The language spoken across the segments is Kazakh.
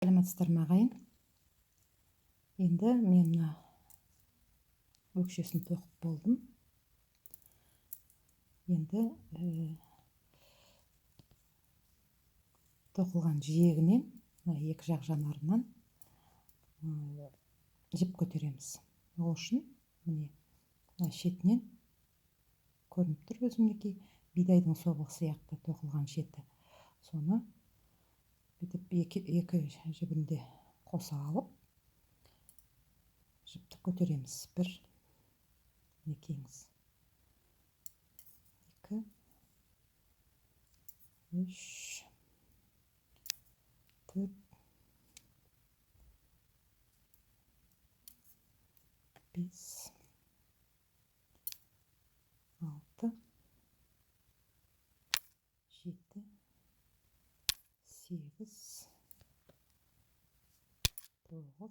Сәлеметсіздер ме ағайын? Енді мен өкшесін тоқып болдым. Енді тоқылған жиегінен, екі жақ жанарынан жіп көтереміз. Ол үшін міне шетінен көрініп тұр өзімдегі бидайдың собығы сияқты тоқылған шеті. Соны бүйтіп екі жібінде қоса алып жіпті көтереміз. Бір, екеңіз, 2, 3, 4, 5, 6, 7, 8, 9,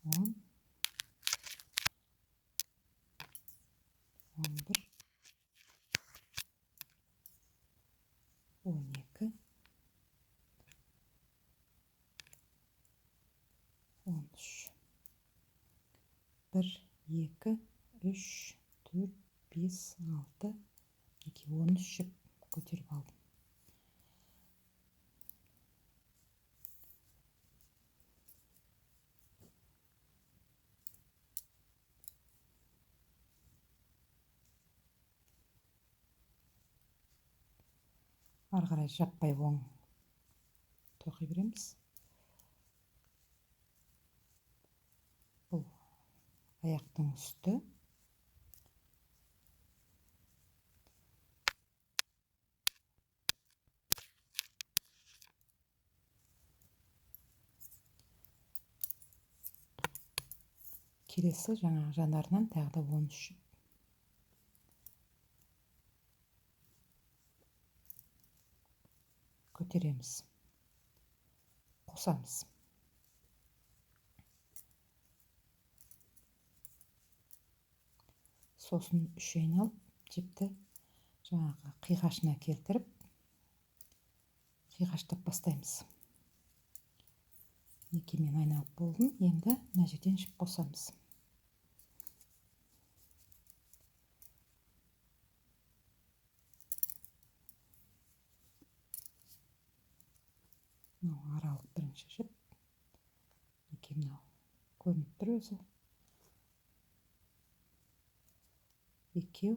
10, 11, 12, 13. 1, 2, 3, 4, 5, 6, 2, 13 жіп көтеріп алдым. Ары қарай жаппай оң тоқи береміз. Бұл аяқтың үсті. Келесі жаңағы жанарынан тағы да 13 жіп. Көтереміз. Қосамыз. Сосын 3 айналып, жіпті жаңағы қиғашына келтіріп, қиғаштап бастаймыз. Екемен айналып болдым. Енді мына жерден жіп қосамыз. Аралық бірінші жіп. Мынау көрініп тұр өзі. 2,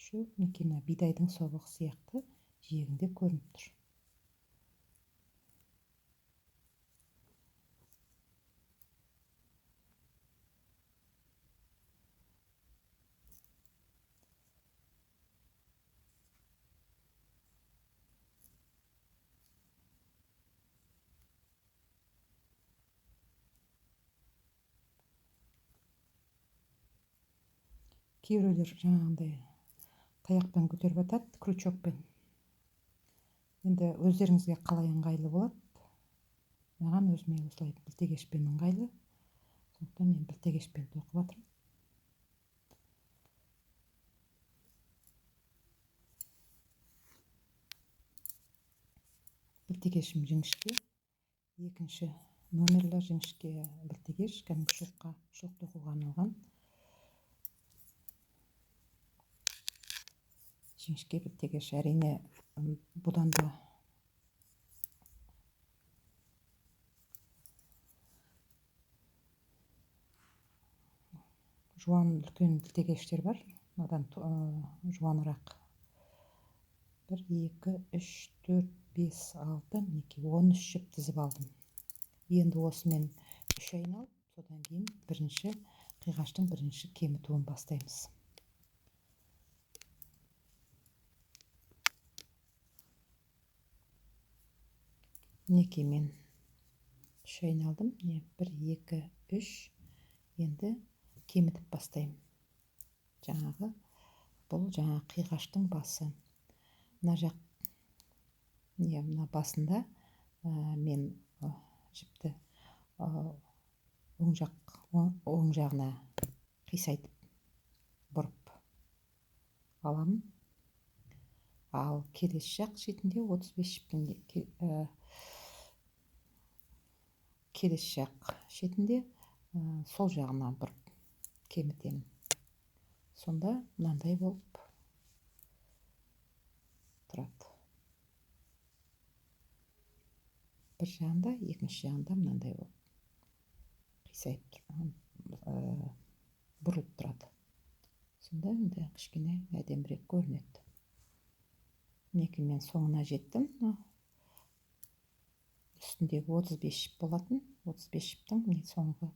3, мына бидайдың собығы сияқты жиегінде көрініп тұр. Кейбіреулер жаңағындай таяқпен көтеріп атады, крючокпен. Енді өздеріңізге қалай ыңғайлы болады. Маған өзіме осылай білтегешпен ыңғайлы. Сондықтан мен білтегешпен тоқып жатырмын. Білтегешім жіңішке. Екінші номерлі жіңішке білтегеш, кәдімгі шоқ тоқуға арналған. Жіңішке білтегеш, әрине бұдан да жуан үлкен білтегештер бар. Одан жуанырақ. 1, 2, 3, 4, 5, 6, 13 жіп тізіп алдым. Енді осымен 3 айналып, содан кейін бірінші қиғаштың бірінші кемітуін бастаймыз. Мен 3 айналдым. 1, 2, 3. Енді кемітіп бастаймын. Бұл жаңағы қиғаштың басы. Мына жақ, мына басында мен жіпті оң жағына қисайтып бұрып аламын. ал келесі жақ шетінде 35 жіптің келесі жақ шетінде сол жағына бұрып кемітемін. Сонда мынандай болып тұрады. Бір жағында, екінші жағында мынандай болып қисайып бұрылып тұрады. Сонда енді кішкене әдемірек көрінеді. Мінекей мен соңына жеттім. Үстіндегі 35 жіп болатын. 35 жіптің соңғы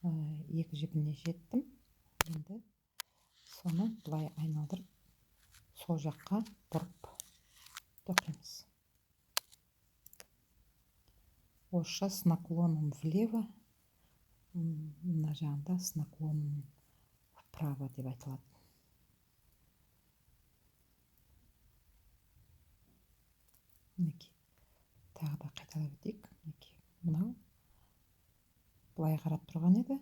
екі жібіне жеттім. Енді соны былай айналдырып, сол жаққа бұрып тоқимыз. Орысша с наклоном влево, мына жағында с наклоном вправо деп айтылады. Мінекей, тағы да қайталап өтейік. Мінекей, мынау былай қарап тұрған еді.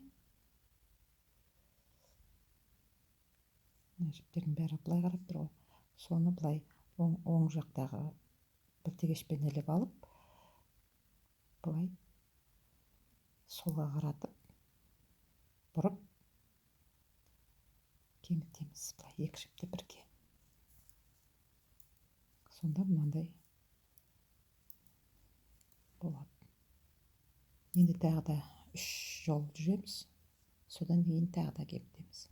Жіптердің бәрі былай қарап тұр ғой. Соны былай оң жақтағы білтегешпен іліп алып, былай солға қаратып, бұрып кемітеміз. Былай екі жіпті бірге. Сонда мынандай болады. Енді тағы да 3 жол жүреміз. Содан кейін тағы да кемітеміз.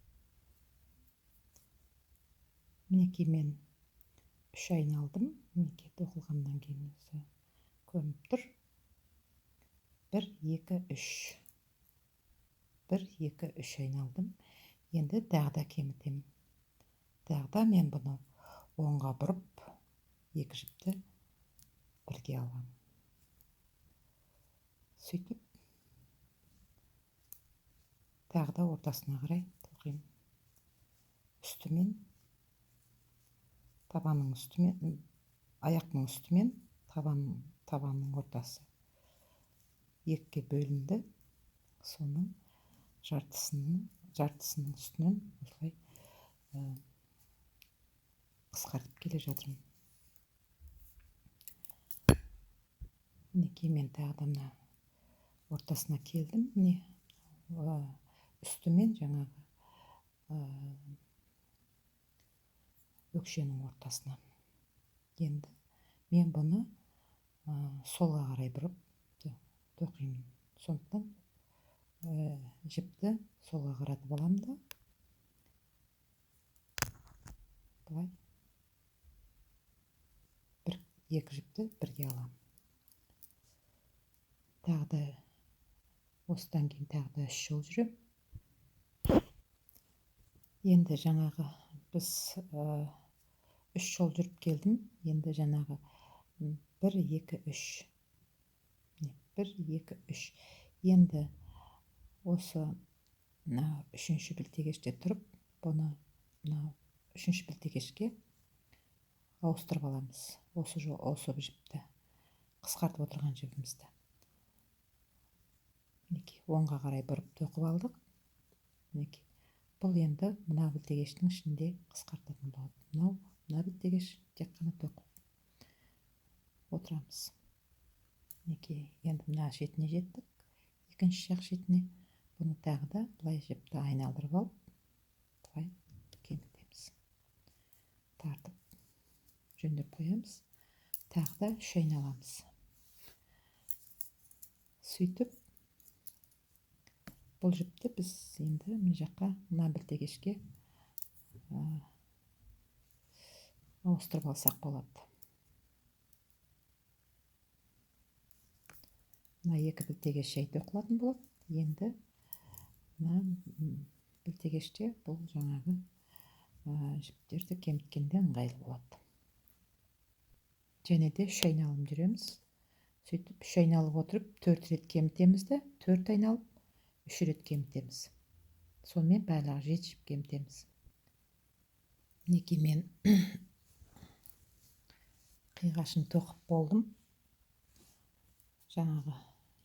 Мінекей мен 3 айналдым. Мінекей тоқылғаннан кейін өзі көрініп тұр. 1, 2, 3. 1, 2, 3 айналдым. Енді тағы да кемітемін. Тағы да мен бұны оңға бұрып, екі жіпті бірге аламын. Сөйтіп, тағы да ортасына қарай тоқимын. Үстімен, табанның үстімен, аяқтың үстімен, табанның ортасы екіге бөлінді. Соның жартысының үстінен осылай қысқартып келе жатырмын. Мінекей мен тағы да мына ортасына келдім. Міне үстімен жаңағы өкшенің ортасына. Енді мен бұны солға қарай бұрып тоқимын. Сондықтан жіпті солға қаратып аламын да, былай екі жіпті бірге аламын. Тағы да осыдан кейін тағы да 3 жол жүрем. Енді жаңағы біз 3 жол жүріп келдім. Енді жаңағы 1, 2, 3. 1, 2, 3. Енді осы үшінші білтегеште тұрып, бұны үшінші білтегешке ауыстырып аламыз. Осы жіпті, қысқартып отырған жібімізді. Мінекей, оңға қарай бұрып тоқып алдық. Мінекей, бұл енді мына білтегештің ішінде қысқартатын болады. Мына білтегеш тек қана тоқып отырамыз. Мінекей, енді мына шетіне жеттік. Екінші жақ шетіне. Бұны тағы да былай жіпті айналдырып алып, былай кемітеміз. Тартып, жөндеп қоямыз. Тағы да 3 айналамыз. Сөйтіп, бұл жіпті біз енді мына жаққа, мына білтегешке ауыстырып алсақ болады. Мына екі білтегеш жай тоқылатын болады. Енді мына білтегеште бұл жаңағы жіптерді кеміткенде ыңғайлы болады. Және де 3 айналым жүреміз. Сөйтіп 3 айналып отырып 4 рет кемітеміз де, 4 айналып 3 рет кемітеміз. Сонымен барлығы 7 жіп кемітеміз. Мінекей мен қиғашын тоқып болдым. Жаңағы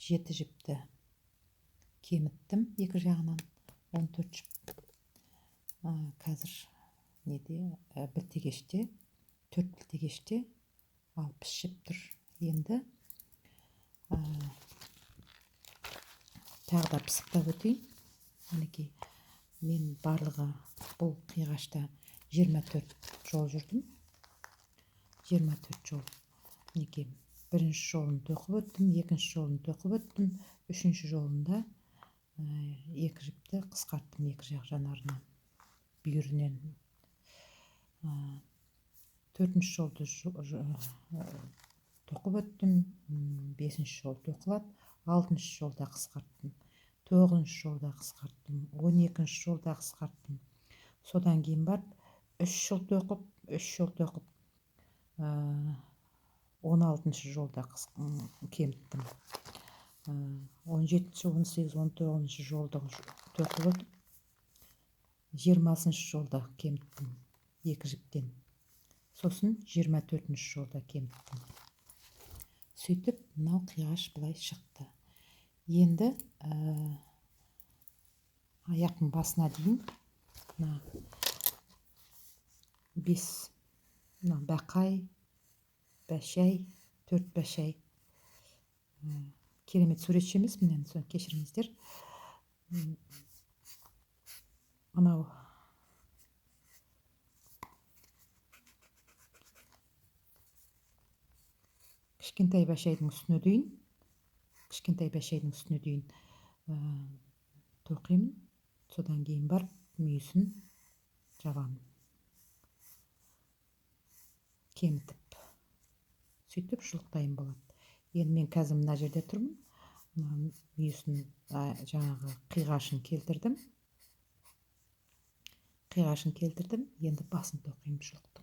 7 жіпті кеміттім екі жағынан, 14 жіп. Қазір білтегеште 4 пілтегеште ал пішіп тұр. Енді тағы да пысықтап өтейін. Мінекей мен барлығы бұл қиғашта 24 жол жүрдім. 24 жол. Мінекей бірінші жолын тоқып өттім, екінші жолын тоқып өттім, үшінші жолында екі жіпті қысқарттым екі жақ жанарынан, бүйірінен. Төртінші жолды тоқып өттім, бесінші жол тоқылады, алтыншы жолда қысқарттым, тоғызыншы жолда қысқарттым, 12-ші жолда қысқарттым. Содан кейін барып 3 жол тоқып, 3 жол тоқып, 16-ші жолда кеміттім. 17-ші, 18-ші, 19-ші жолды тоқып өтіп, 20-ші жолда кеміттім екі жіптен. Сосын 24-ші жолда кеміттім. Сөйтіп, мынау қиғаш былай шықты. Енді аяқтың басына дейін бақай, бәшәй, 4 бәшәй. Керемет суретші емеспін, енді соны кешіріңіздер. Анау кішкентай бәшәйдің үстіне дейін тоқимын. Содан кейін барып мүйісін жабамын, кемітіп. Сөйтіп шұлықтайын болады. Енді мен қазір мына жерде тұрмын. Мүйісін, жаңағы қиғашын келтірдім. Енді басын тоқимын шұлық.